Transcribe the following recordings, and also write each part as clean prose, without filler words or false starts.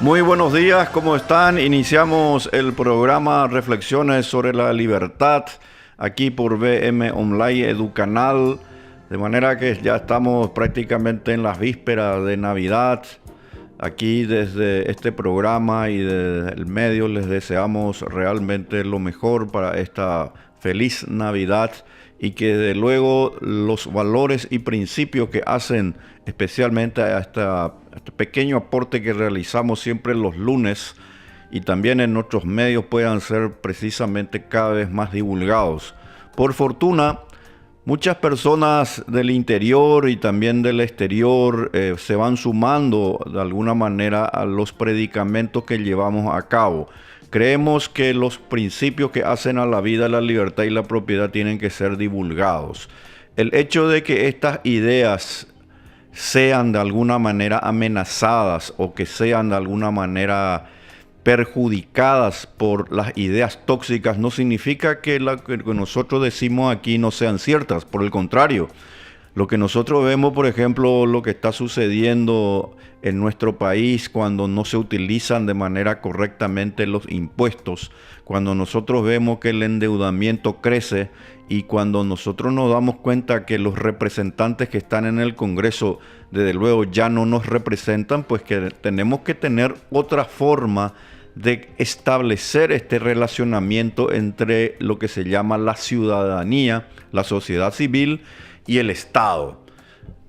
Muy buenos días, ¿cómo están? Iniciamos el programa Reflexiones sobre la Libertad aquí por BM Online Educanal, de manera que ya estamos prácticamente en las vísperas de Navidad. Aquí desde este programa y desde el medio les deseamos realmente lo mejor para esta feliz Navidad y que de luego los valores y principios que hacen especialmente a este pequeño aporte que realizamos siempre los lunes y también en nuestros medios puedan ser precisamente cada vez más divulgados. Por fortuna, muchas personas del interior y también del exterior se van sumando de alguna manera a los predicamentos que llevamos a cabo. Creemos que los principios que hacen a la vida, la libertad y la propiedad tienen que ser divulgados. El hecho de que estas ideas sean de alguna manera amenazadas o que sean de alguna manera perjudicadas por las ideas tóxicas no significa que lo que nosotros decimos aquí no sean ciertas. Por el contrario, lo que nosotros vemos, por ejemplo, lo que está sucediendo en nuestro país cuando no se utilizan de manera correctamente los impuestos, cuando nosotros vemos que el endeudamiento crece y cuando nosotros nos damos cuenta que los representantes que están en el Congreso, desde luego, ya no nos representan, pues que tenemos que tener otra forma de establecer este relacionamiento entre lo que se llama la ciudadanía, la sociedad civil y el Estado.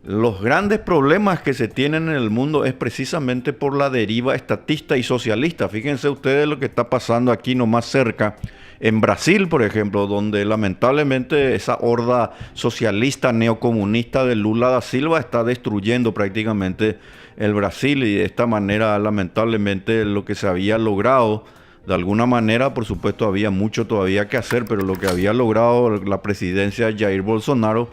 Los grandes problemas que se tienen en el mundo es precisamente por la deriva estatista y socialista. Fíjense ustedes lo que está pasando aquí nomás cerca, en Brasil, por ejemplo, donde lamentablemente esa horda socialista neocomunista de Lula da Silva está destruyendo prácticamente el Brasil y de esta manera lamentablemente lo que se había logrado, de alguna manera por supuesto había mucho todavía que hacer, pero lo que había logrado la presidencia de Jair Bolsonaro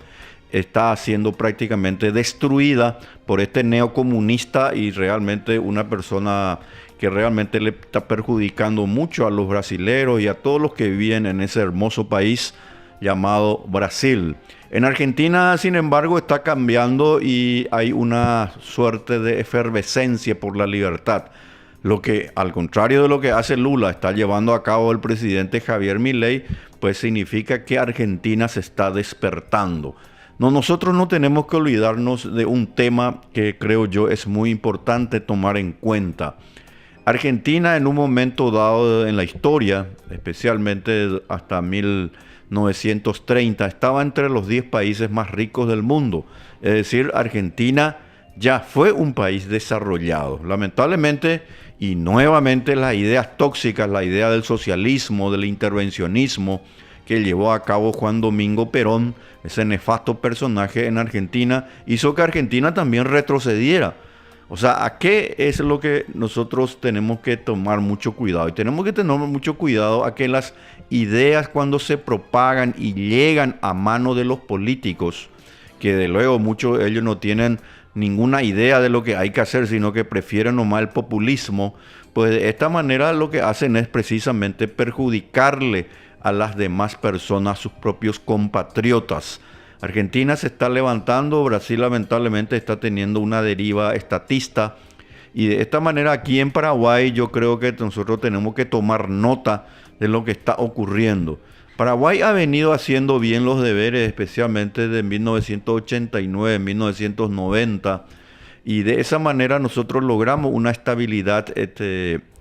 está siendo prácticamente destruida por este neocomunista y realmente una persona que realmente le está perjudicando mucho a los brasileros y a todos los que viven en ese hermoso país llamado Brasil. En Argentina, sin embargo, está cambiando y hay una suerte de efervescencia por la libertad. Lo que, al contrario de lo que hace Lula, está llevando a cabo el presidente Javier Milei, pues significa que Argentina se está despertando. No, nosotros no tenemos que olvidarnos de un tema que creo yo es muy importante tomar en cuenta. Argentina en un momento dado en la historia, especialmente hasta 1930, estaba entre los 10 países más ricos del mundo. Es decir, Argentina ya fue un país desarrollado. Lamentablemente, y nuevamente las ideas tóxicas, la idea del socialismo, del intervencionismo, que llevó a cabo Juan Domingo Perón, ese nefasto personaje en Argentina, hizo que Argentina también retrocediera. O sea, ¿a qué es lo que nosotros tenemos que tomar mucho cuidado? Y tenemos que tener mucho cuidado a que las ideas cuando se propagan y llegan a mano de los políticos, que de luego muchos de ellos no tienen ninguna idea de lo que hay que hacer, sino que prefieren nomás el populismo, pues de esta manera lo que hacen es precisamente perjudicarle a las demás personas, sus propios compatriotas. Argentina se está levantando, Brasil lamentablemente está teniendo una deriva estatista y de esta manera aquí en Paraguay yo creo que nosotros tenemos que tomar nota de lo que está ocurriendo. Paraguay ha venido haciendo bien los deberes, especialmente de 1989, 1990, y de esa manera nosotros logramos una estabilidad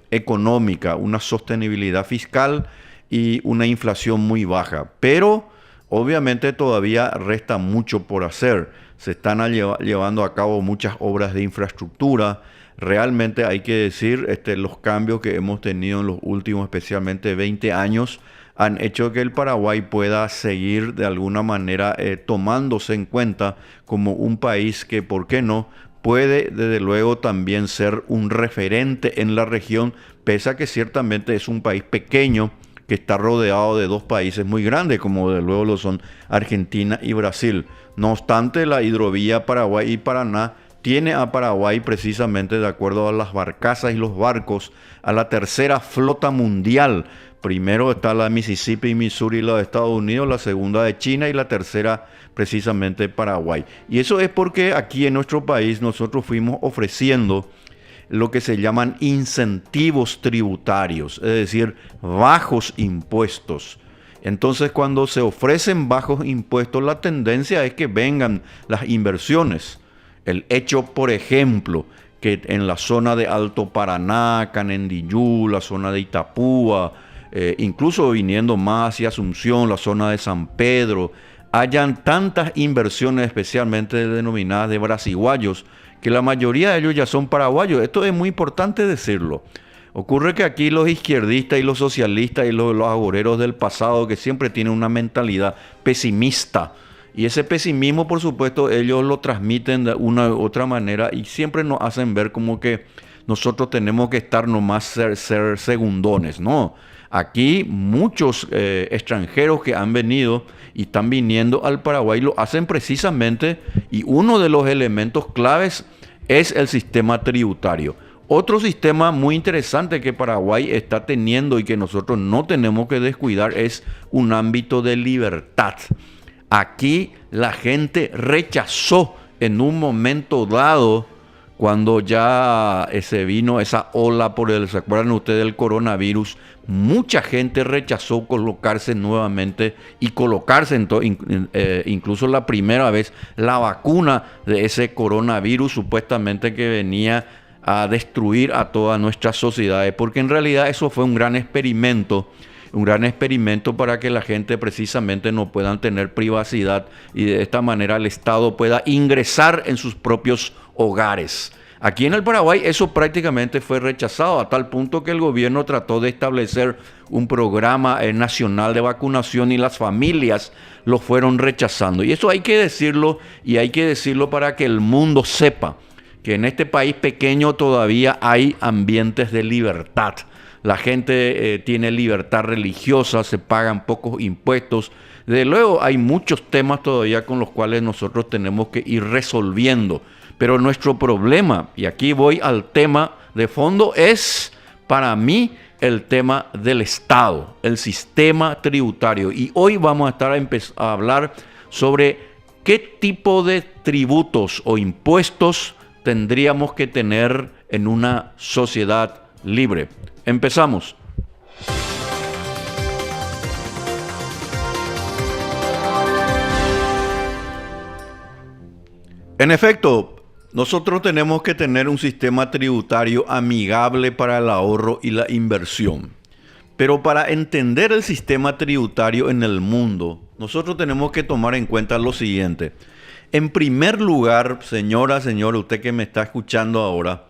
económica, una sostenibilidad fiscal y una inflación muy baja. Pero obviamente todavía resta mucho por hacer. Se están llevando a cabo muchas obras de infraestructura. Realmente hay que decir, los cambios que hemos tenido en los últimos, especialmente 20 años, han hecho que el Paraguay pueda seguir de alguna manera tomándose en cuenta como un país que, ¿por qué no?, puede desde luego también ser un referente en la región, pese a que ciertamente es un país pequeño que está rodeado de dos países muy grandes, como de luego lo son Argentina y Brasil. No obstante, la hidrovía Paraguay y Paraná tiene a Paraguay precisamente, de acuerdo a las barcazas y los barcos, a la tercera flota mundial. Primero está la Mississippi y Missouri, la de Estados Unidos, la segunda de China y la tercera precisamente Paraguay. Y eso es porque aquí en nuestro país nosotros fuimos ofreciendo lo que se llaman incentivos tributarios, es decir, bajos impuestos. Entonces, cuando se ofrecen bajos impuestos, la tendencia es que vengan las inversiones. El hecho, por ejemplo, que en la zona de Alto Paraná, Canendillú, la zona de Itapúa, incluso viniendo más hacia Asunción, la zona de San Pedro, hayan tantas inversiones, especialmente denominadas de brasiguayos, que la mayoría de ellos ya son paraguayos. Esto es muy importante decirlo. Ocurre que aquí los izquierdistas y los socialistas y los agoreros del pasado, que siempre tienen una mentalidad pesimista, y ese pesimismo, por supuesto, ellos lo transmiten de una u otra manera y siempre nos hacen ver como que nosotros tenemos que estar nomás ser segundones. No, aquí muchos extranjeros que han venido y están viniendo al Paraguay lo hacen precisamente, y uno de los elementos claves es el sistema tributario. Otro sistema muy interesante que Paraguay está teniendo y que nosotros no tenemos que descuidar es un ámbito de libertad. Aquí la gente rechazó en un momento dado, cuando ya se vino esa ola ¿se acuerdan ustedes del coronavirus? Mucha gente rechazó colocarse nuevamente y colocarse incluso la primera vez la vacuna de ese coronavirus supuestamente que venía a destruir a todas nuestras sociedades, porque en realidad eso fue un gran experimento para que la gente precisamente no puedan tener privacidad y de esta manera el Estado pueda ingresar en sus propios hogares. Aquí en el Paraguay eso prácticamente fue rechazado a tal punto que el gobierno trató de establecer un programa nacional de vacunación y las familias lo fueron rechazando. Y eso hay que decirlo, y hay que decirlo para que el mundo sepa que en este país pequeño todavía hay ambientes de libertad. La gente tiene libertad religiosa, se pagan pocos impuestos. Desde luego hay muchos temas todavía con los cuales nosotros tenemos que ir resolviendo. Pero nuestro problema, y aquí voy al tema de fondo, es para mí el tema del Estado, el sistema tributario. Y hoy vamos a estar a hablar sobre qué tipo de tributos o impuestos tendríamos que tener en una sociedad libre. Empezamos. En efecto, nosotros tenemos que tener un sistema tributario amigable para el ahorro y la inversión. Pero para entender el sistema tributario en el mundo, nosotros tenemos que tomar en cuenta lo siguiente. En primer lugar, señora, señor, usted que me está escuchando ahora,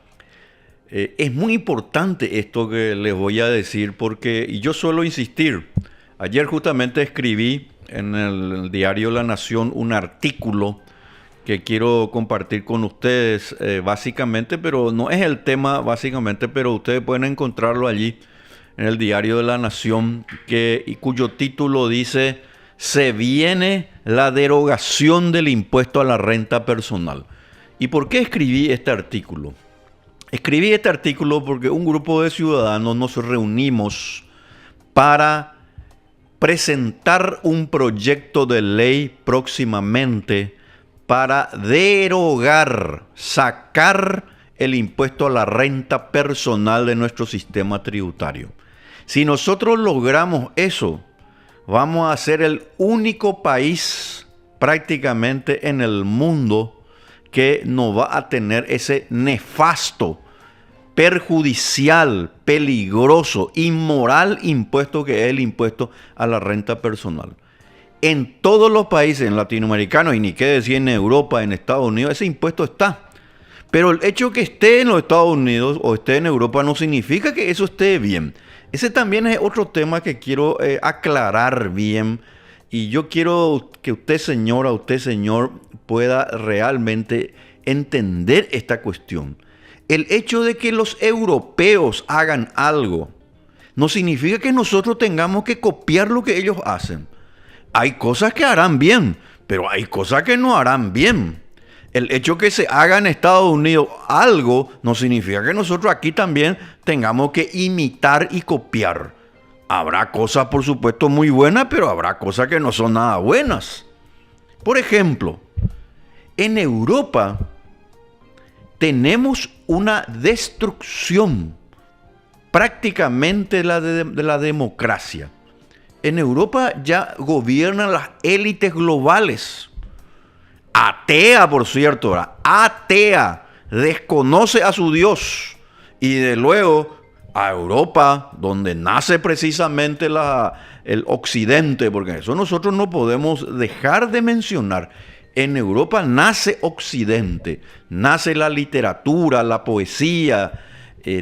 es muy importante esto que les voy a decir porque yo suelo insistir. Ayer justamente escribí en el diario La Nación un artículo que quiero compartir con ustedes básicamente, pero no es el tema básicamente, pero ustedes pueden encontrarlo allí en el diario de La Nación, cuyo título dice: se viene la derogación del impuesto a la renta personal. ¿Y por qué escribí este artículo? Escribí este artículo porque un grupo de ciudadanos nos reunimos para presentar un proyecto de ley próximamente para derogar, sacar el impuesto a la renta personal de nuestro sistema tributario. Si nosotros logramos eso, vamos a ser el único país prácticamente en el mundo que no va a tener ese nefasto, perjudicial, peligroso, inmoral impuesto que es el impuesto a la renta personal. En todos los países latinoamericanos, y ni qué decir en Europa, en Estados Unidos, ese impuesto está. Pero el hecho que esté en los Estados Unidos o esté en Europa no significa que eso esté bien. Ese también es otro tema que quiero aclarar bien. Y yo quiero que usted, señora, usted, señor, pueda realmente entender esta cuestión. El hecho de que los europeos hagan algo no significa que nosotros tengamos que copiar lo que ellos hacen. Hay cosas que harán bien, pero hay cosas que no harán bien. El hecho que se haga en Estados Unidos algo no significa que nosotros aquí también tengamos que imitar y copiar. Habrá cosas, por supuesto, muy buenas, pero habrá cosas que no son nada buenas. Por ejemplo, en Europa, tenemos una destrucción prácticamente de la democracia. En Europa ya gobiernan las élites globales. Atea, por cierto, ¿verdad? Atea, desconoce a su Dios. Y de luego a Europa, donde nace precisamente el Occidente, porque eso nosotros no podemos dejar de mencionar. En Europa nace Occidente, nace la literatura, la poesía,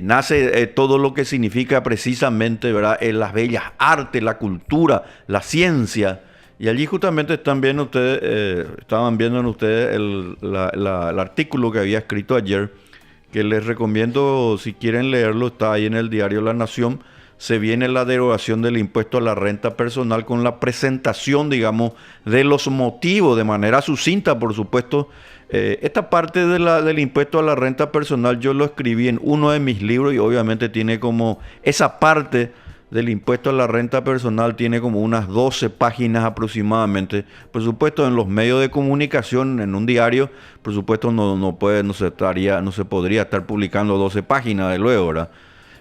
nace todo lo que significa precisamente, ¿verdad? Las bellas artes, la cultura, la ciencia. Y allí justamente estaban viendo ustedes el artículo que había escrito ayer, que les recomiendo, si quieren leerlo, está ahí en el diario La Nación. Se viene la derogación del impuesto a la renta personal con la presentación, digamos, de los motivos de manera sucinta, por supuesto. Esta parte del impuesto a la renta personal yo lo escribí en uno de mis libros y obviamente tiene como esa parte del impuesto a la renta personal tiene como unas 12 páginas aproximadamente. Por supuesto, en los medios de comunicación, en un diario, por supuesto no se podría estar publicando 12 páginas de luego, ¿verdad?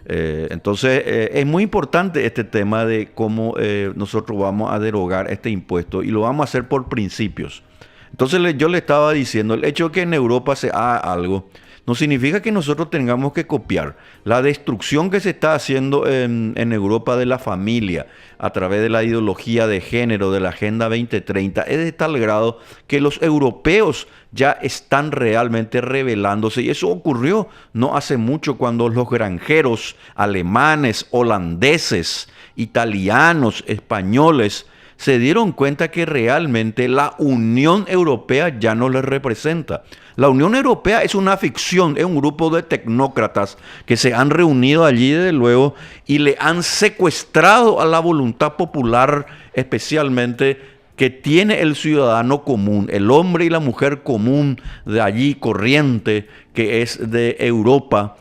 Entonces es muy importante este tema de cómo nosotros vamos a derogar este impuesto y lo vamos a hacer por principios. Entonces yo le estaba diciendo, el hecho de que en Europa se haga algo no significa que nosotros tengamos que copiar. La destrucción que se está haciendo en Europa de la familia a través de la ideología de género, de la Agenda 2030, es de tal grado que los europeos ya están realmente rebelándose. Y eso ocurrió no hace mucho cuando los granjeros alemanes, holandeses, italianos, españoles, se dieron cuenta que realmente la Unión Europea ya no les representa. La Unión Europea es una ficción, es un grupo de tecnócratas que se han reunido allí desde luego y le han secuestrado a la voluntad popular, especialmente que tiene el ciudadano común, el hombre y la mujer común de allí, corriente, que es de Europa.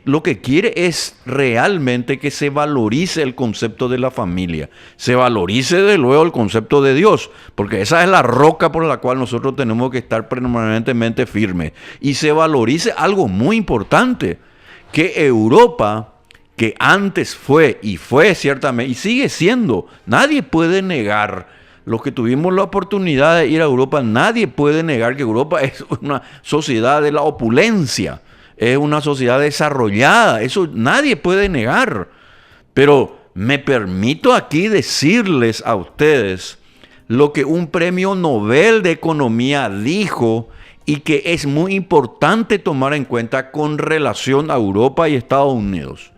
Lo que quiere es realmente que se valorice el concepto de la familia, se valorice de luego el concepto de Dios, porque esa es la roca por la cual nosotros tenemos que estar permanentemente firmes, y se valorice algo muy importante, que Europa, que antes fue y fue ciertamente y sigue siendo, nadie puede negar. Los que tuvimos la oportunidad de ir a Europa, nadie puede negar que Europa es una sociedad de la opulencia. Es una sociedad desarrollada, eso nadie puede negar. Pero me permito aquí decirles a ustedes lo que un premio Nobel de Economía dijo y que es muy importante tomar en cuenta con relación a Europa y Estados Unidos.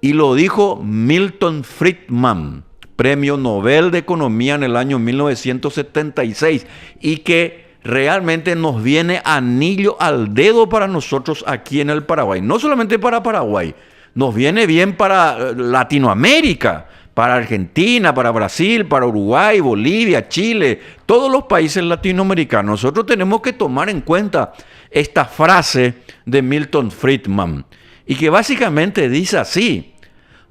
Y lo dijo Milton Friedman, premio Nobel de Economía en el año 1976, y que realmente nos viene anillo al dedo para nosotros aquí en el Paraguay. No solamente para Paraguay, nos viene bien para Latinoamérica, para Argentina, para Brasil, para Uruguay, Bolivia, Chile, todos los países latinoamericanos. Nosotros tenemos que tomar en cuenta esta frase de Milton Friedman y que básicamente dice así: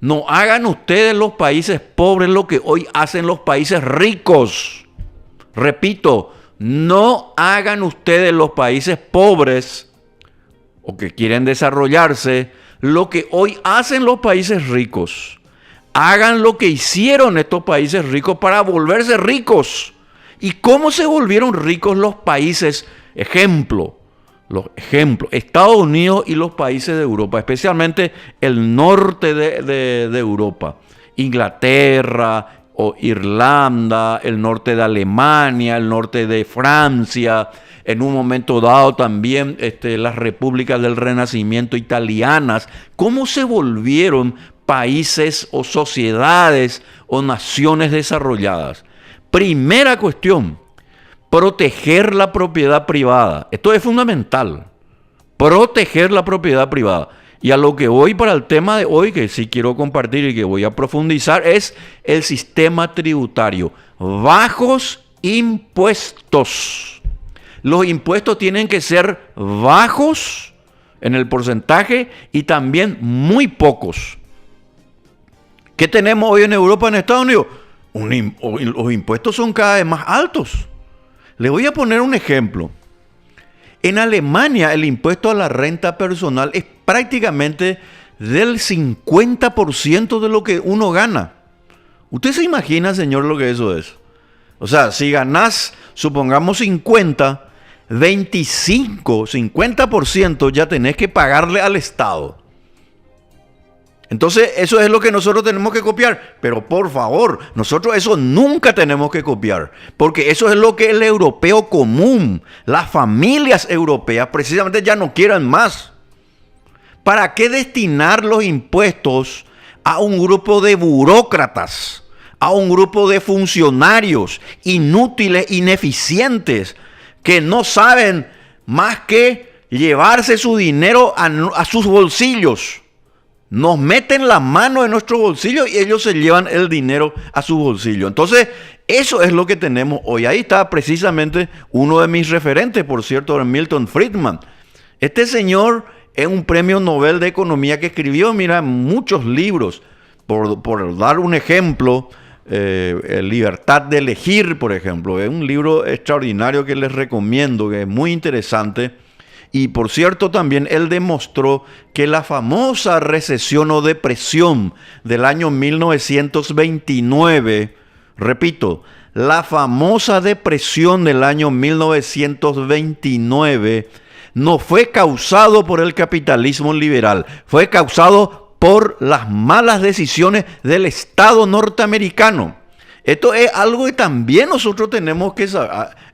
no hagan ustedes los países pobres lo que hoy hacen los países ricos. Repito, no hagan ustedes los países pobres o que quieren desarrollarse lo que hoy hacen los países ricos. Hagan lo que hicieron estos países ricos para volverse ricos. ¿Y cómo se volvieron ricos los países? Los ejemplos, Estados Unidos y los países de Europa, especialmente el norte de Europa, Inglaterra, o Irlanda, el norte de Alemania, el norte de Francia, en un momento dado también las repúblicas del Renacimiento italianas. ¿Cómo se volvieron países o sociedades o naciones desarrolladas? Primera cuestión, proteger la propiedad privada. Esto es fundamental, proteger la propiedad privada. Y a lo que voy para el tema de hoy, que sí quiero compartir y que voy a profundizar, es el sistema tributario. Bajos impuestos. Los impuestos tienen que ser bajos en el porcentaje y también muy pocos. ¿Qué tenemos hoy en Europa, en Estados Unidos? Los impuestos son cada vez más altos. Les voy a poner un ejemplo. En Alemania el impuesto a la renta personal es prácticamente del 50% de lo que uno gana. ¿Usted se imagina, señor, lo que eso es? O sea, si ganás, supongamos 50, 25, 50% ya tenés que pagarle al Estado. Entonces, eso es lo que nosotros tenemos que copiar. Pero por favor, nosotros eso nunca tenemos que copiar. Porque eso es lo que el europeo común, las familias europeas, precisamente ya no quieren más. ¿Para qué destinar los impuestos a un grupo de burócratas, a un grupo de funcionarios inútiles, ineficientes, que no saben más que llevarse su dinero a sus bolsillos? Nos meten la mano en nuestro bolsillo y ellos se llevan el dinero a su bolsillo. Entonces, eso es lo que tenemos hoy. Ahí está precisamente uno de mis referentes, por cierto, Milton Friedman. Este señor es un premio Nobel de Economía que escribió, mira, muchos libros. Por dar un ejemplo, Libertad de Elegir, por ejemplo. Es un libro extraordinario que les recomiendo, que es muy interesante. Y por cierto, también él demostró que la famosa recesión o depresión del año 1929, repito, la famosa depresión del año 1929 no fue causado por el capitalismo liberal, fue causado por las malas decisiones del Estado norteamericano. Esto es algo que también nosotros tenemos que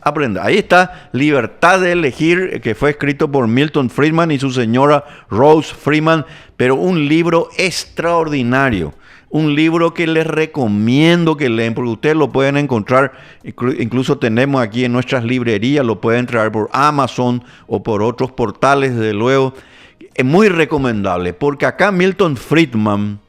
aprender. Ahí está Libertad de Elegir, que fue escrito por Milton Friedman y su señora Rose Friedman, pero un libro extraordinario. Un libro que les recomiendo que lean, porque ustedes lo pueden encontrar, incluso tenemos aquí en nuestras librerías, lo pueden traer por Amazon o por otros portales, desde luego. Es muy recomendable, porque acá Milton Friedman,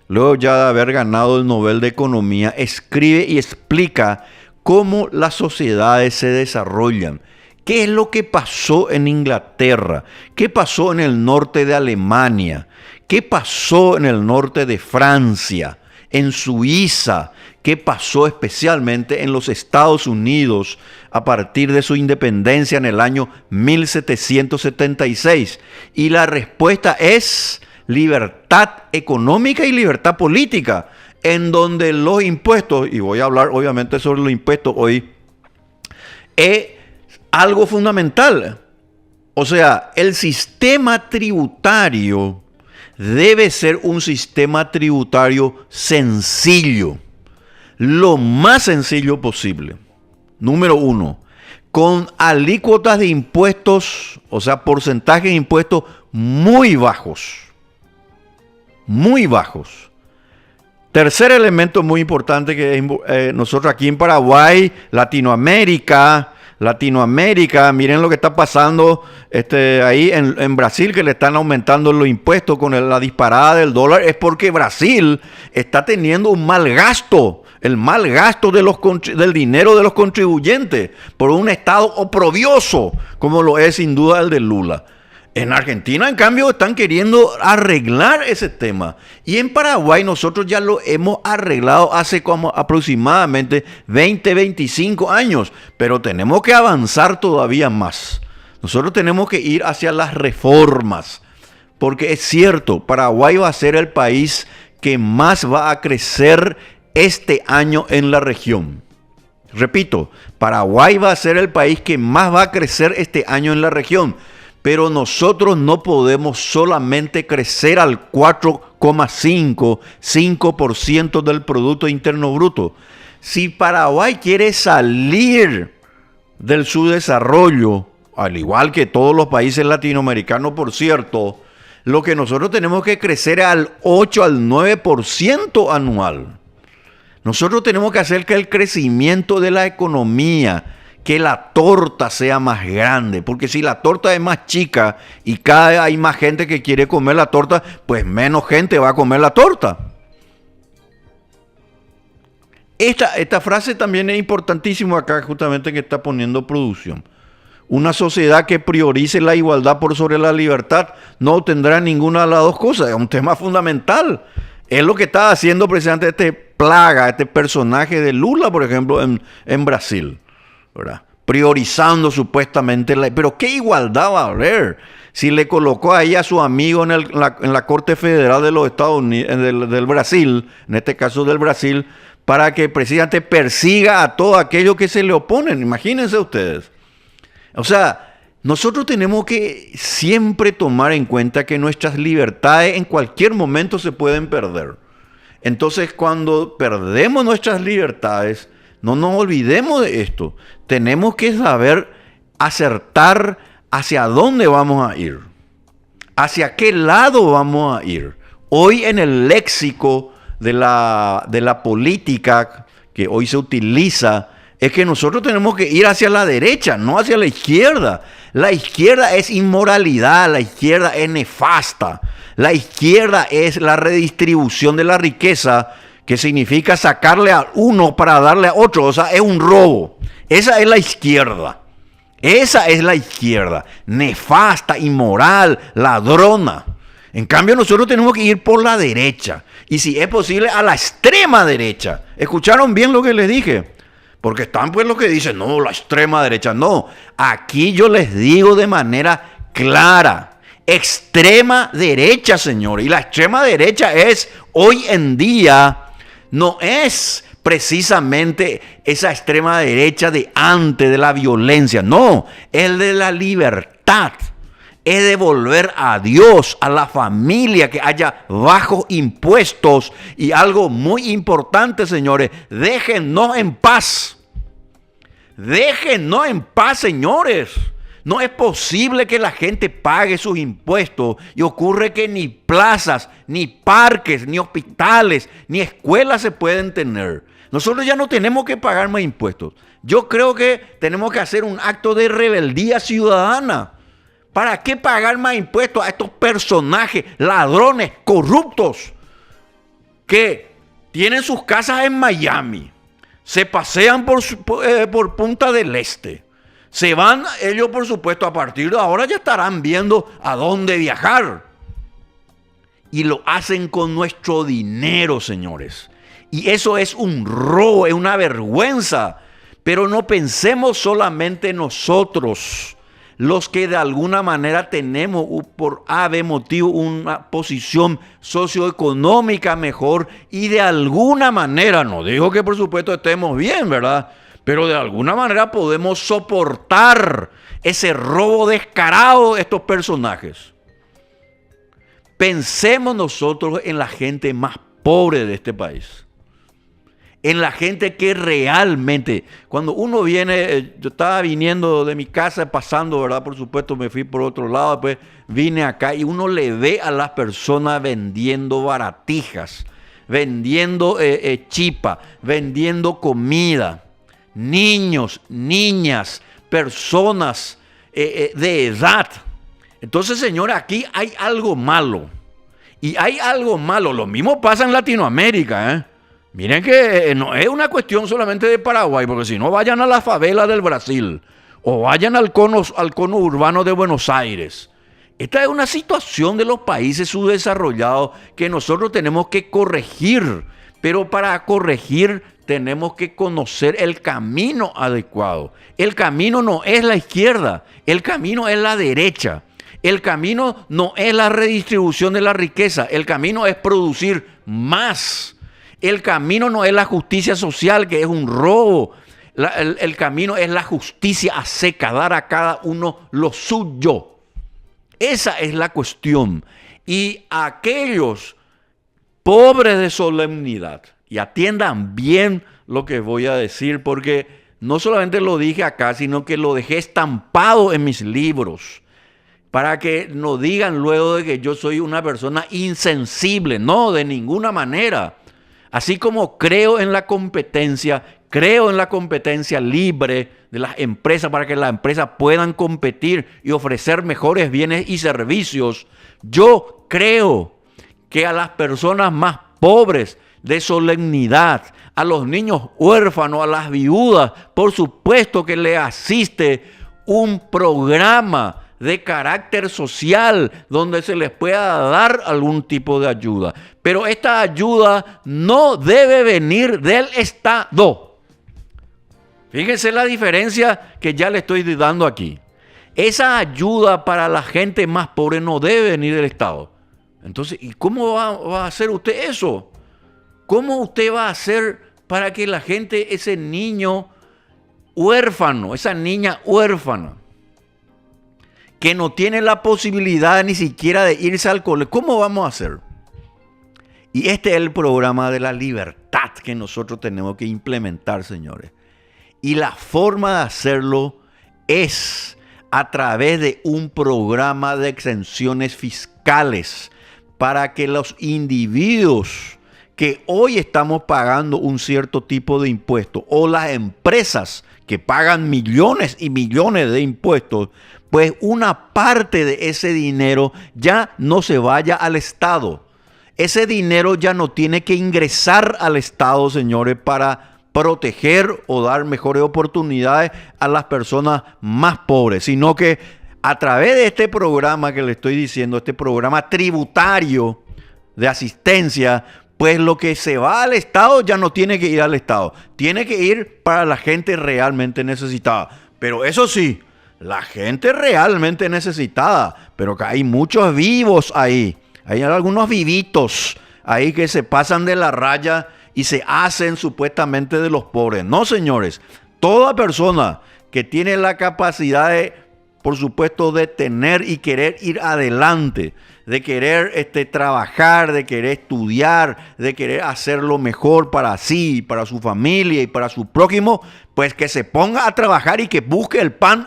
luego ya de haber ganado el Nobel de Economía, escribe y explica cómo las sociedades se desarrollan. ¿Qué es lo que pasó en Inglaterra? ¿Qué pasó en el norte de Alemania? ¿Qué pasó en el norte de Francia? En Suiza. ¿Qué pasó especialmente en los Estados Unidos a partir de su independencia en el año 1776? Y la respuesta es libertad económica y libertad política, en donde los impuestos, y voy a hablar obviamente sobre los impuestos hoy, es algo fundamental. O sea, el sistema tributario debe ser un sistema tributario sencillo, lo más sencillo posible. Número uno, con alícuotas de impuestos, o sea, porcentajes de impuestos muy bajos. Muy bajos. Tercer elemento muy importante que nosotros aquí en Paraguay, Latinoamérica, miren lo que está pasando ahí en Brasil, que le están aumentando los impuestos con la disparada del dólar, es porque Brasil está teniendo un mal gasto, el mal gasto del dinero de los contribuyentes por un Estado oprobioso, como lo es sin duda el de Lula. En Argentina, en cambio, están queriendo arreglar ese tema. Y en Paraguay nosotros ya lo hemos arreglado hace como aproximadamente 20, 25 años. Pero tenemos que avanzar todavía más. Nosotros tenemos que ir hacia las reformas. Porque es cierto, Paraguay va a ser el país que más va a crecer este año en la región. Repito, Paraguay va a ser el país que más va a crecer este año en la región. Pero nosotros no podemos solamente crecer al 4,5, 5% del Producto Interno Bruto. Si Paraguay quiere salir del subdesarrollo, al igual que todos los países latinoamericanos, por cierto, lo que nosotros tenemos que crecer es al 8 al 9% anual. Nosotros tenemos que hacer que el crecimiento de la economía, que la torta sea más grande, porque si la torta es más chica y cada vez hay más gente que quiere comer la torta, pues menos gente va a comer la torta. Esta frase también es importantísima acá, justamente que está poniendo producción. Una sociedad que priorice la igualdad por sobre la libertad no obtendrá ninguna de las dos cosas. Es un tema fundamental. Es lo que está haciendo precisamente este personaje de Lula, por ejemplo, en Brasil, ¿verdad? priorizando supuestamente pero ¿qué igualdad va a haber? Si le colocó ahí a su amigo en la Corte Federal de los Estados Unidos, del Brasil, en este caso del Brasil, para que precisamente persiga a todo aquello que se le oponen. Imagínense ustedes. O sea, nosotros tenemos que siempre tomar en cuenta que nuestras libertades en cualquier momento se pueden perder. Entonces, cuando perdemos nuestras libertades, no nos olvidemos de esto. Tenemos que saber acertar hacia dónde vamos a ir, hacia qué lado vamos a ir. Hoy en el léxico de la política que hoy se utiliza, es que nosotros tenemos que ir hacia la derecha, no hacia la izquierda. La izquierda es inmoralidad, la izquierda es nefasta. La izquierda es la redistribución de la riqueza, que significa sacarle a uno para darle a otro. O sea, es un robo. Esa es la izquierda. Esa es la izquierda. Nefasta, inmoral, ladrona. En cambio, nosotros tenemos que ir por la derecha. Y si es posible, a la extrema derecha. ¿Escucharon bien lo que les dije? Porque están pues los que dicen, no, la extrema derecha. No, aquí yo les digo de manera clara. Extrema derecha, señores. Y la extrema derecha es, hoy en día, no es precisamente esa extrema derecha de antes de la violencia. No, es de la libertad. Es de volver a Dios, a la familia, que haya bajos impuestos. Y algo muy importante, señores, déjennos en paz. Déjennos en paz, señores. No es posible que la gente pague sus impuestos y ocurre que ni plazas, ni parques, ni hospitales, ni escuelas se pueden tener. Nosotros ya no tenemos que pagar más impuestos. Yo creo que tenemos que hacer un acto de rebeldía ciudadana. ¿Para qué pagar más impuestos a estos personajes, ladrones, corruptos, que tienen sus casas en Miami, se pasean por Punta del Este, se van ellos, por supuesto, a partir de ahora ya estarán viendo a dónde viajar? Y lo hacen con nuestro dinero, señores. Y eso es un robo, es una vergüenza. Pero no pensemos solamente nosotros, los que de alguna manera tenemos por ave motivo una posición socioeconómica mejor y de alguna manera, no digo que por supuesto estemos bien, ¿verdad? Pero de alguna manera podemos soportar ese robo descarado de estos personajes. Pensemos nosotros en la gente más pobre de este país. En la gente que realmente, cuando uno viene, yo estaba viniendo de mi casa, pasando, ¿verdad? Por supuesto, me fui por otro lado, después vine acá y uno le ve a las personas vendiendo baratijas, vendiendo chipa, vendiendo comida, niños, niñas, personas de edad. Entonces, señora, aquí hay algo malo. Y hay algo malo, lo mismo pasa en Latinoamérica, ¿eh? Miren que no es una cuestión solamente de Paraguay, porque si no, vayan a la favela del Brasil o vayan al cono urbano de Buenos Aires. Esta es una situación de los países subdesarrollados que nosotros tenemos que corregir, pero para corregir tenemos que conocer el camino adecuado. El camino no es la izquierda, el camino es la derecha. El camino no es la redistribución de la riqueza, el camino es producir más. El camino no es la justicia social, que es un robo. El camino es la justicia a seca, dar a cada uno lo suyo. Esa es la cuestión. Y aquellos pobres de solemnidad, y atiendan bien lo que voy a decir, porque no solamente lo dije acá, sino que lo dejé estampado en mis libros, para que no digan luego de que yo soy una persona insensible. No, de ninguna manera. Así como creo en la competencia libre de las empresas para que las empresas puedan competir y ofrecer mejores bienes y servicios, yo creo que a las personas más pobres de solemnidad, a los niños huérfanos, a las viudas, por supuesto que les asiste un programa de carácter social donde se les pueda dar algún tipo de ayuda. Pero esta ayuda no debe venir del Estado. Fíjense la diferencia que ya le estoy dando aquí. Esa ayuda para la gente más pobre no debe venir del Estado. Entonces, ¿y cómo va a hacer usted eso? ¿Cómo usted va a hacer para que la gente, ese niño huérfano, esa niña huérfana, que no tiene la posibilidad ni siquiera de irse al colegio, cómo vamos a hacer? Y este es el programa de la libertad que nosotros tenemos que implementar, señores. Y la forma de hacerlo es a través de un programa de exenciones fiscales para que los individuos que hoy estamos pagando un cierto tipo de impuesto o las empresas que pagan millones y millones de impuestos, pues una parte de ese dinero ya no se vaya al Estado. Ese dinero ya no tiene que ingresar al Estado, señores, para proteger o dar mejores oportunidades a las personas más pobres, sino que a través de este programa que le estoy diciendo, este programa tributario de asistencia, pues lo que se va al Estado ya no tiene que ir al Estado, tiene que ir para la gente realmente necesitada. Pero eso sí, la gente realmente necesitada, pero que hay muchos vivos ahí, hay algunos vivitos ahí que se pasan de la raya y se hacen supuestamente de los pobres. No, señores, toda persona que tiene la capacidad de, por supuesto, de tener y querer ir adelante, de querer trabajar, de querer estudiar, de querer hacer lo mejor para sí, para su familia y para su prójimo, pues que se ponga a trabajar y que busque el pan,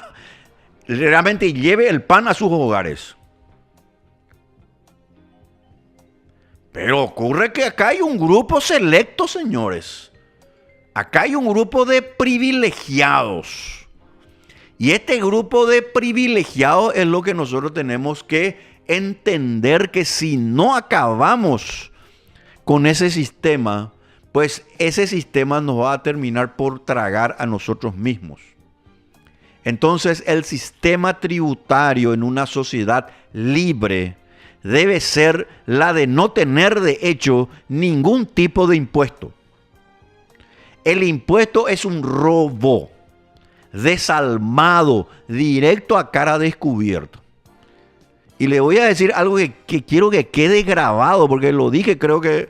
realmente lleve el pan a sus hogares. Pero ocurre que acá hay un grupo selecto, señores. Acá hay un grupo de privilegiados. Y este grupo de privilegiados es lo que nosotros tenemos que entender, que si no acabamos con ese sistema, pues ese sistema nos va a terminar por tragar a nosotros mismos. Entonces, el sistema tributario en una sociedad libre debe ser la de no tener de hecho ningún tipo de impuesto. El impuesto es un robo desalmado, directo a cara descubierta. Y le voy a decir algo que quiero que quede grabado, porque lo dije, creo que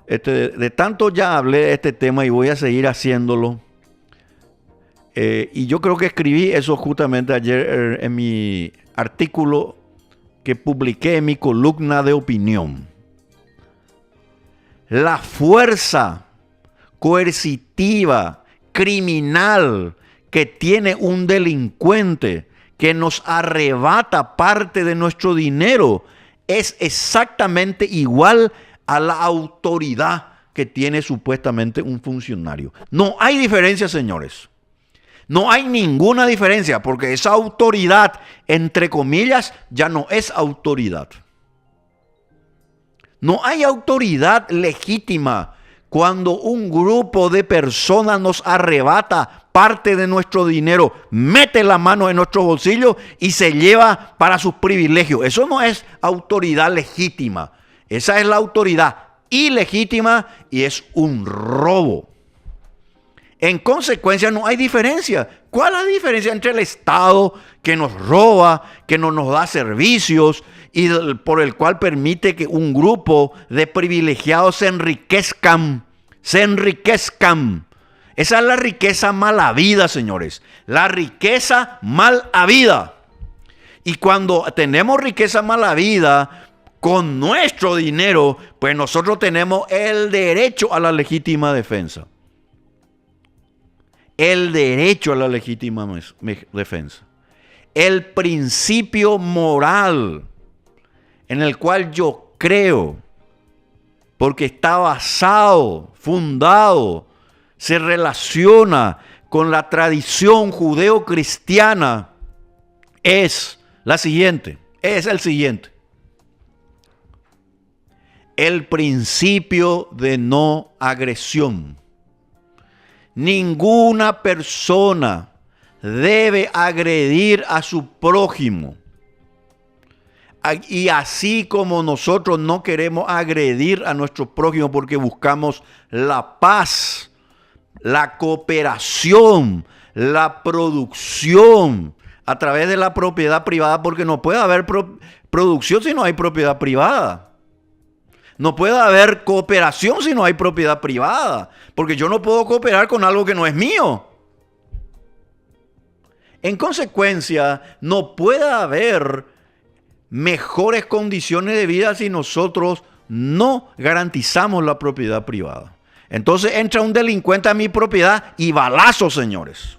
de tanto ya hablé de este tema y voy a seguir haciéndolo. Y yo creo que escribí eso justamente ayer en mi artículo que publiqué en mi columna de opinión. La fuerza coercitiva, criminal que tiene un delincuente que nos arrebata parte de nuestro dinero es exactamente igual a la autoridad que tiene supuestamente un funcionario. No hay diferencia, señores. No hay ninguna diferencia, porque esa autoridad, entre comillas, ya no es autoridad. No hay autoridad legítima cuando un grupo de personas nos arrebata parte de nuestro dinero, mete la mano en nuestro bolsillo y se lleva para sus privilegios. Eso no es autoridad legítima. Esa es la autoridad ilegítima y es un robo. En consecuencia, no hay diferencia. ¿Cuál es la diferencia entre el Estado que nos roba, que no nos da servicios y por el cual permite que un grupo de privilegiados se enriquezcan? Esa es la riqueza mal habida, señores. La riqueza mal habida. Y cuando tenemos riqueza mal habida con nuestro dinero, pues nosotros tenemos el derecho a la legítima defensa. El derecho a la legítima defensa. El principio moral en el cual yo creo, porque está basado, fundado, se relaciona con la tradición judeo-cristiana, es el siguiente. El principio de no agresión. Ninguna persona debe agredir a su prójimo. Y así como nosotros no queremos agredir a nuestro prójimo porque buscamos la paz la cooperación, la producción a través de la propiedad privada, porque no puede haber producción si no hay propiedad privada. No puede haber cooperación si no hay propiedad privada, porque yo no puedo cooperar con algo que no es mío. En consecuencia, no puede haber mejores condiciones de vida si nosotros no garantizamos la propiedad privada. Entonces entra un delincuente a mi propiedad y balazo, señores.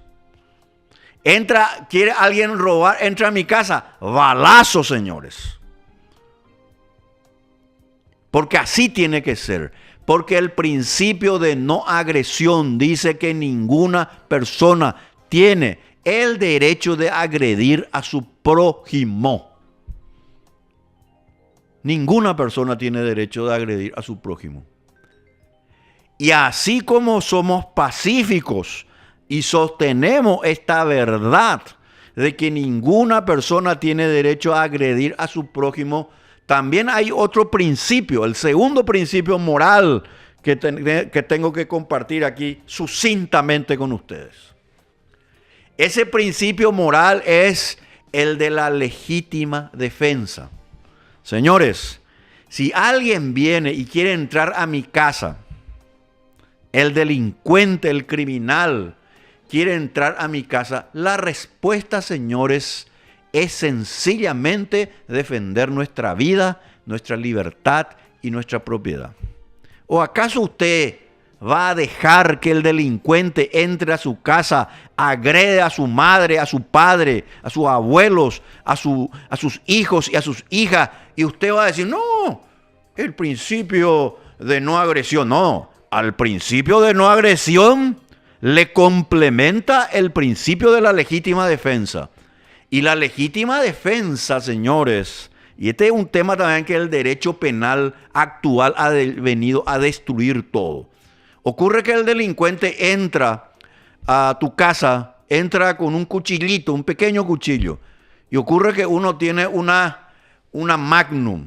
Quiere alguien robar, entra a mi casa, balazo, señores. Porque así tiene que ser. Porque el principio de no agresión dice que ninguna persona tiene el derecho de agredir a su prójimo. Ninguna persona tiene derecho de agredir a su prójimo. Y así como somos pacíficos y sostenemos esta verdad de que ninguna persona tiene derecho a agredir a su prójimo, también hay otro principio, el segundo principio moral que tengo que compartir aquí sucintamente con ustedes. Ese principio moral es el de la legítima defensa. Señores, si alguien viene y quiere entrar a mi casa, el delincuente, el criminal, quiere entrar a mi casa, la respuesta, señores, es sencillamente defender nuestra vida, nuestra libertad y nuestra propiedad. ¿O acaso usted va a dejar que el delincuente entre a su casa, agrede a su madre, a su padre, a sus abuelos, a sus hijos y a sus hijas? Y usted va a decir, no, el principio de no agresión. No, al principio de no agresión le complementa el principio de la legítima defensa. Y la legítima defensa, señores, y este es un tema también que el derecho penal actual ha venido a destruir todo. Ocurre que el delincuente entra a tu casa, entra con un cuchillito, un pequeño cuchillo, y ocurre que uno tiene una Magnum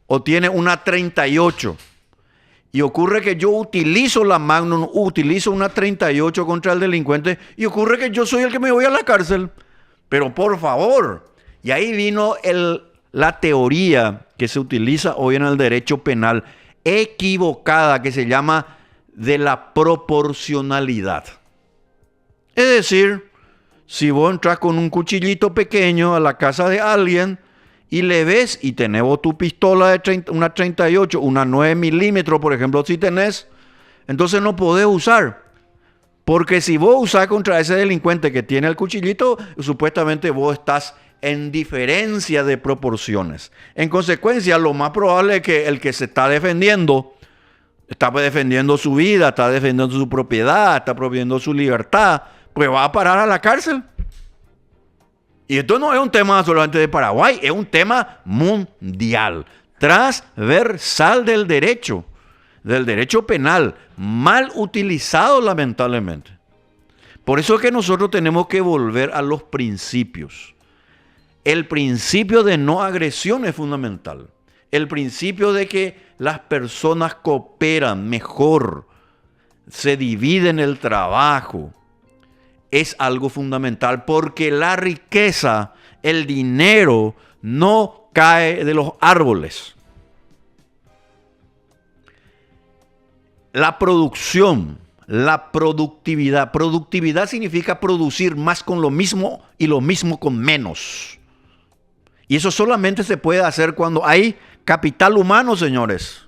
o tiene una 38. Y ocurre que yo utilizo la Magnum, utilizo una 38 contra el delincuente y ocurre que yo soy el que me voy a la cárcel. Pero por favor, y ahí vino la teoría que se utiliza hoy en el derecho penal equivocada, que se llama de la proporcionalidad. Es decir, si vos entras con un cuchillito pequeño a la casa de alguien y le ves y tenés vos tu pistola de una 38, una 9 milímetros, por ejemplo, si tenés, entonces no podés usar. Porque si vos usás contra ese delincuente que tiene el cuchillito, supuestamente vos estás en diferencia de proporciones. En consecuencia, lo más probable es que el que se está defendiendo su vida, está defendiendo su propiedad, está defendiendo su libertad, pues va a parar a la cárcel. Y esto no es un tema solamente de Paraguay, es un tema mundial, transversal del derecho penal, mal utilizado lamentablemente. Por eso es que nosotros tenemos que volver a los principios. El principio de no agresión es fundamental. El principio de que las personas cooperan mejor, se dividen el trabajo, es algo fundamental, porque la riqueza, el dinero, no cae de los árboles. La producción, la productividad. Productividad significa producir más con lo mismo y lo mismo con menos. Y eso solamente se puede hacer cuando hay capital humano, señores.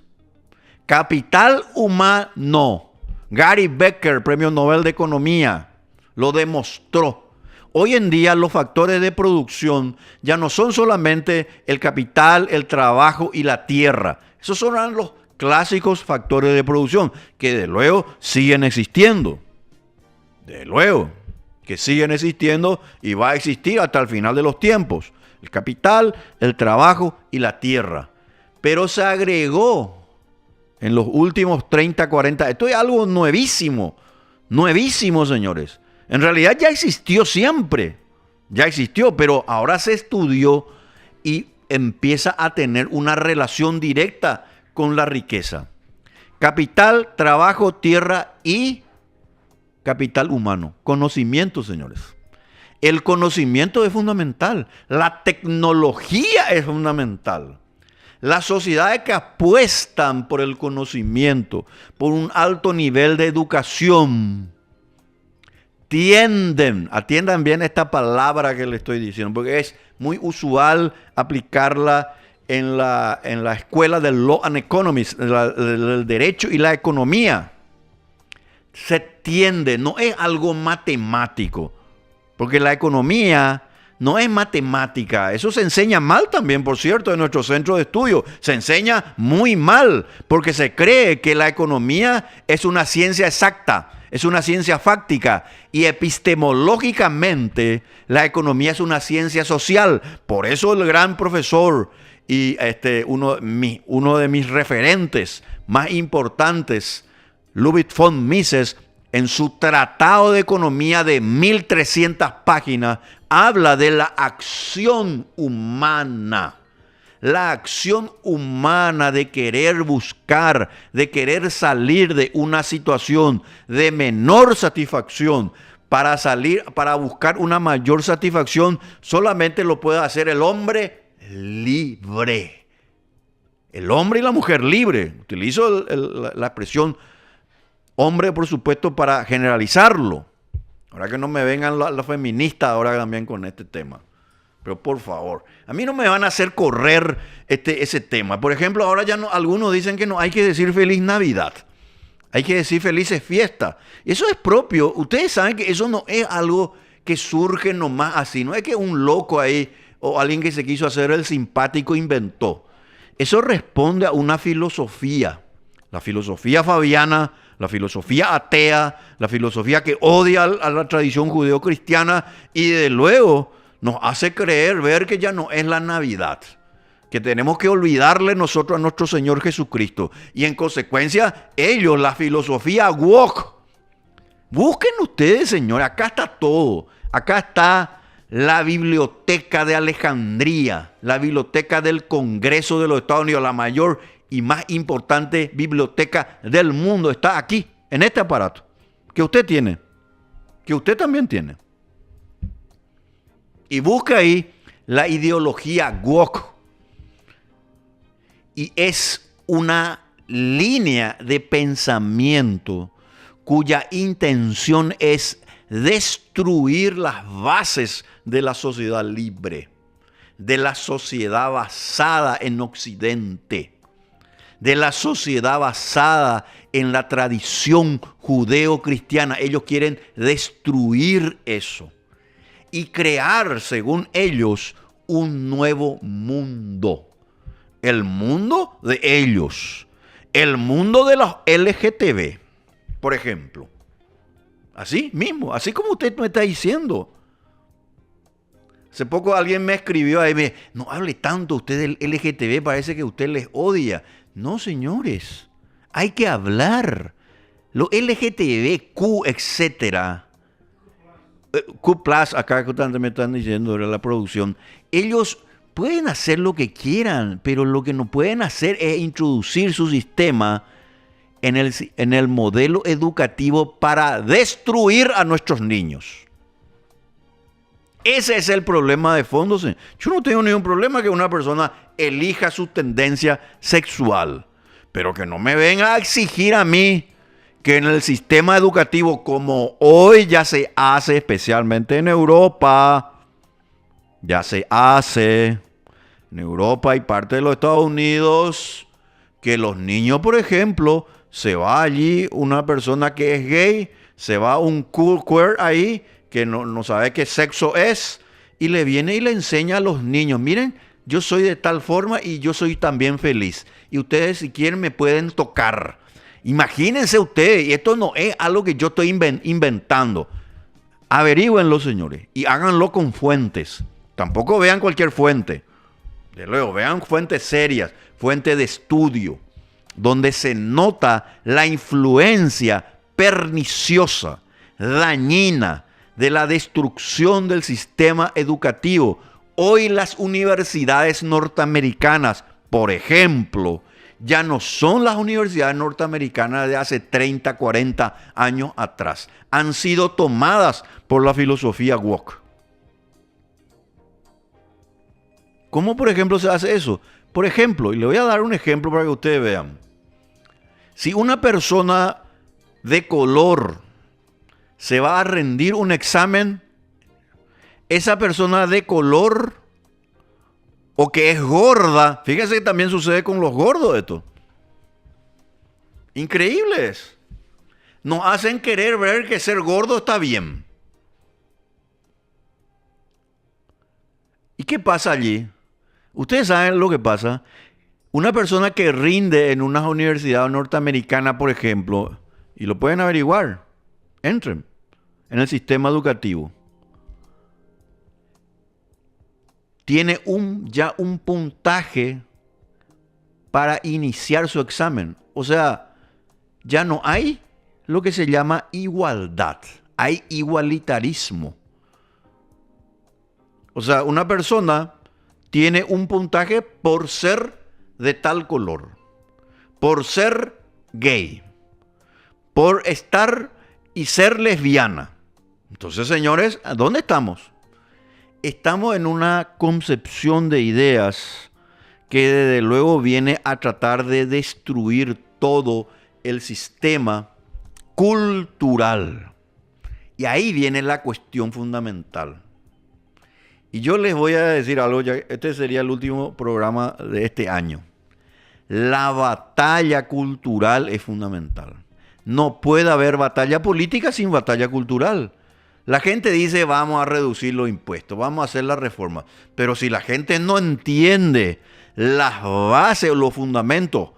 Capital humano. Gary Becker, Premio Nobel de Economía, lo demostró. Hoy en día los factores de producción ya no son solamente el capital, el trabajo y la tierra. Esos son los clásicos factores de producción que de luego siguen existiendo. De luego que siguen existiendo y va a existir hasta el final de los tiempos. El capital, el trabajo y la tierra. Pero se agregó en los últimos 30, 40. Esto es algo nuevísimo. Nuevísimo, señores. En realidad ya existió siempre. Ya existió, pero ahora se estudió y empieza a tener una relación directa con la riqueza. Capital, trabajo, tierra y capital humano. Conocimiento, señores. El conocimiento es fundamental. La tecnología es fundamental. Las sociedades que apuestan por el conocimiento, por un alto nivel de educación, atiendan bien esta palabra que le estoy diciendo, porque es muy usual aplicarla en la escuela del Law and Economics, del derecho y la economía. Se tiende, no es algo matemático, porque la economía no es matemática. Eso se enseña mal también, por cierto, en nuestro centro de estudio. Se enseña muy mal, porque se cree que la economía es una ciencia exacta, es una ciencia fáctica, y epistemológicamente la economía es una ciencia social. Por eso el gran profesor y uno de mis referentes más importantes, Ludwig von Mises, en su Tratado de Economía de 1300 páginas, habla de la acción humana. La acción humana de querer buscar, de querer salir de una situación de menor satisfacción para buscar una mayor satisfacción, solamente lo puede hacer el hombre libre. El hombre y la mujer libre. Utilizo la expresión hombre, por supuesto, para generalizarlo. Ahora que no me vengan los feministas ahora también con este tema. Pero por favor, a mí no me van a hacer correr ese tema. Por ejemplo, ahora ya no, algunos dicen que no hay que decir feliz Navidad. Hay que decir felices fiestas. Eso es propio. Ustedes saben que eso no es algo que surge nomás así. No es que un loco ahí o alguien que se quiso hacer el simpático inventó. Eso responde a una filosofía. La filosofía fabiana, la filosofía atea, la filosofía que odia a la tradición judeocristiana y de luego nos hace ver que ya no es la Navidad, que tenemos que olvidarle nosotros a nuestro Señor Jesucristo. Y en consecuencia, ellos, la filosofía woke. Busquen ustedes, señores, acá está todo. Acá está la biblioteca de Alejandría, la biblioteca del Congreso de los Estados Unidos, la mayor y más importante biblioteca del mundo. Está aquí, en este aparato, que usted tiene, que usted también tiene. Y busca ahí la ideología woke. Y es una línea de pensamiento cuya intención es destruir las bases de la sociedad libre, de la sociedad basada en Occidente, de la sociedad basada en la tradición judeo-cristiana. Ellos quieren destruir eso y crear, según ellos, un nuevo mundo. El mundo de ellos. El mundo de los LGTB, por ejemplo. Así mismo, así como usted me está diciendo. Hace poco alguien me escribió ahí, no hable tanto usted del LGTB, parece que usted les odia. No, señores, hay que hablar. Los LGTB, Q, etcétera. Q+, acá que me están diciendo de la producción, ellos pueden hacer lo que quieran, pero lo que no pueden hacer es introducir su sistema en el modelo educativo para destruir a nuestros niños. Ese es el problema de fondo. Yo no tengo ningún problema que una persona elija su tendencia sexual, pero que no me venga a exigir a mí que en el sistema educativo, como hoy ya se hace, especialmente en Europa, ya se hace en Europa y parte de los Estados Unidos, que los niños, por ejemplo, se va allí una persona que es gay, se va un queer ahí, que no sabe qué sexo es, y le viene y le enseña a los niños, miren, yo soy de tal forma y yo soy también feliz. Y ustedes si quieren me pueden tocar. Imagínense ustedes, y esto no es algo que yo estoy inventando. Averígüenlo, señores, y háganlo con fuentes. Tampoco vean cualquier fuente. De luego, vean fuentes serias, fuentes de estudio, donde se nota la influencia perniciosa, dañina, de la destrucción del sistema educativo. Hoy las universidades norteamericanas, por ejemplo, ya no son las universidades norteamericanas de hace 30, 40 años atrás. Han sido tomadas por la filosofía woke. ¿Cómo, por ejemplo, se hace eso? Por ejemplo, y le voy a dar un ejemplo para que ustedes vean. Si una persona de color se va a rendir un examen, esa persona de color o que es gorda, fíjense que también sucede con los gordos esto. Increíbles. Nos hacen querer ver que ser gordo está bien. ¿Y qué pasa allí? Ustedes saben lo que pasa. Una persona que rinde en una universidad norteamericana, por ejemplo, y lo pueden averiguar, entren en el sistema educativo. Tiene ya un puntaje para iniciar su examen. O sea, ya no hay lo que se llama igualdad. Hay igualitarismo. O sea, una persona tiene un puntaje por ser de tal color, por ser gay, por estar y ser lesbiana. Entonces, señores, ¿dónde estamos? Estamos en una concepción de ideas que desde luego viene a tratar de destruir todo el sistema cultural. Y ahí viene la cuestión fundamental. Y yo les voy a decir algo, ya este sería el último programa de este año. La batalla cultural es fundamental. No puede haber batalla política sin batalla cultural. La gente dice vamos a reducir los impuestos, vamos a hacer la reforma. Pero si la gente no entiende las bases o los fundamentos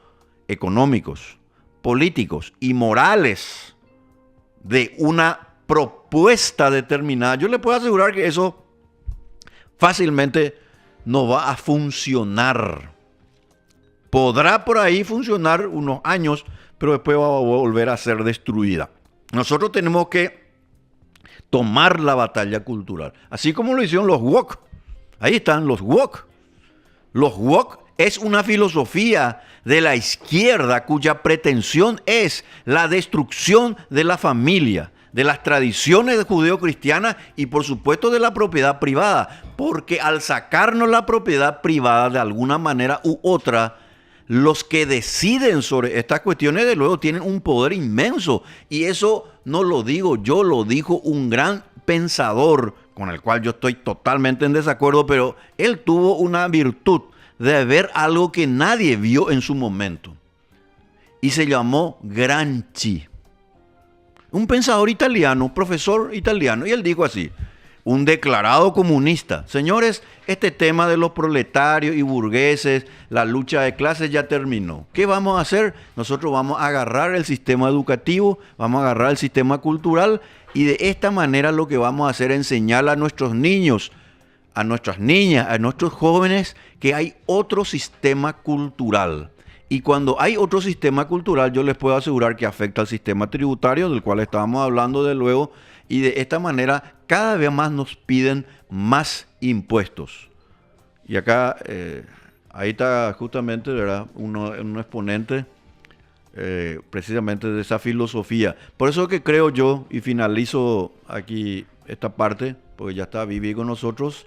económicos, políticos y morales de una propuesta determinada, yo le puedo asegurar que eso fácilmente no va a funcionar. Podrá por ahí funcionar unos años, pero después va a volver a ser destruida. Nosotros tenemos que tomar la batalla cultural, así como lo hicieron los woke. Ahí están los woke. Los woke es una filosofía de la izquierda cuya pretensión es la destrucción de la familia, de las tradiciones judeocristianas y por supuesto de la propiedad privada, porque al sacarnos la propiedad privada de alguna manera u otra, los que deciden sobre estas cuestiones de luego tienen un poder inmenso, y eso no lo digo yo, lo dijo un gran pensador con el cual yo estoy totalmente en desacuerdo, pero él tuvo una virtud de ver algo que nadie vio en su momento y se llamó Gramsci. Un pensador italiano, profesor italiano, y él dijo así, un declarado comunista: señores, este tema de los proletarios y burgueses, la lucha de clases ya terminó. ¿Qué vamos a hacer? Nosotros vamos a agarrar el sistema educativo, vamos a agarrar el sistema cultural y de esta manera lo que vamos a hacer es enseñar a nuestros niños, a nuestras niñas, a nuestros jóvenes que hay otro sistema cultural. Y cuando hay otro sistema cultural, yo les puedo asegurar que afecta al sistema tributario, del cual estábamos hablando de luego, y de esta manera cada vez más nos piden más impuestos. Y acá, ahí está justamente, ¿verdad?, un exponente precisamente de esa filosofía. Por eso que creo yo, y finalizo aquí esta parte, porque ya está Vivi con nosotros,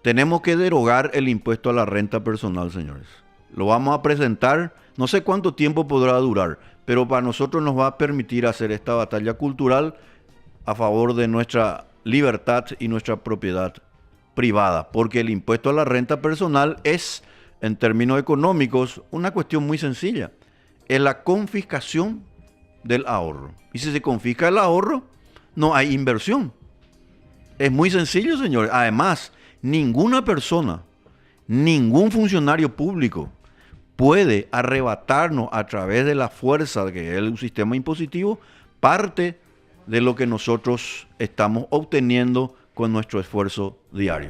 tenemos que derogar el impuesto a la renta personal, señores. Lo vamos a presentar, no sé cuánto tiempo podrá durar, pero para nosotros nos va a permitir hacer esta batalla cultural a favor de nuestra libertad y nuestra propiedad privada, porque el impuesto a la renta personal es, en términos económicos, una cuestión muy sencilla. Es la confiscación del ahorro. Y si se confisca el ahorro, no hay inversión. Es muy sencillo, señores. Además, ninguna persona, ningún funcionario público puede arrebatarnos a través de la fuerza que es un sistema impositivo parte de lo que nosotros estamos obteniendo con nuestro esfuerzo diario.